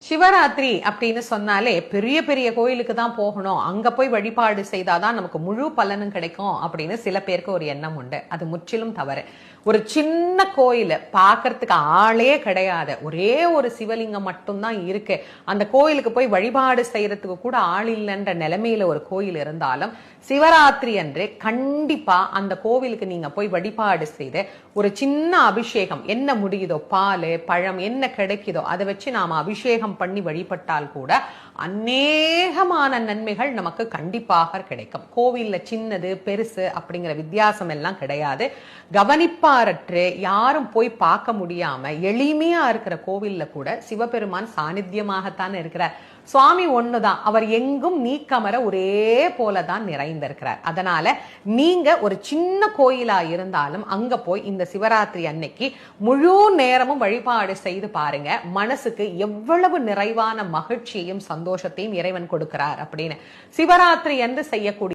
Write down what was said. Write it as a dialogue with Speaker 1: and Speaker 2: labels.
Speaker 1: சிவராத்திரி அப்படின்னு சொன்னாலே பெரிய பெரிய கோயிலுக்கு தான் போகணும், அங்க போய் வழிபாடு செய்தாதான் நமக்கு முழு பலனும் கிடைக்கும் அப்படின்னு சில பேருக்கு ஒரு எண்ணம் உண்டு. அது முற்றிலும் தவறு. ஒரு சின்ன கோயில் பார்க்கறதுக்கு ஆளே கிடையாது, ஒரே ஒரு சிவலிங்கம் மட்டும்தான் இருக்கு, அந்த கோயிலுக்கு போய் வழிபாடு செய்யறதுக்கு கூட ஆள் இல்லைன்ற நிலைமையில ஒரு கோயில் இருந்தாலும் சிவராத்திரி அன்று கண்டிப்பா அந்த கோவிலுக்கு நீங்க போய் வழிபாடு செய்து ஒரு சின்ன அபிஷேகம், என்ன முடியுதோ பால் பழம் என்ன கிடைக்குதோ அதை வச்சு நாம அபிஷேகம் பண்ணி வழிபட்டால் கூட அநேகமான நன்மைகள் நமக்கு கண்டிப்பாக கிடைக்கும். கோவில்ல சின்னது பெருசு அப்படிங்கிற வித்தியாசம் எல்லாம் கிடையாது. கவனிப்பாரற்று யாரும் போய் பார்க்க முடியாம எளிமையா இருக்கிற கோவில்ல கூட சிவபெருமான் சாநித்தியமாகத்தான் இருக்கிறார். சுவாமி ஒண்ணுதான், அவர் எங்கும் நீக்கமர ஒரே போலதான் நிறைந்திருக்கிறார். அதனால நீங்க ஒரு சின்ன கோயிலா இருந்தாலும் அங்க போய் இந்த சிவராத்திரி அன்னைக்கு முழு நேரமும் வழிபாடு செய்து பாருங்க. மனசுக்கு எவ்வளவு நிறைவான மகிழ்ச்சியையும் சந்தோஷத்தையும் இறைவன் கொடுக்கிறார் அப்படின்னு. சிவராத்திரி என்று செய்யக்கூடிய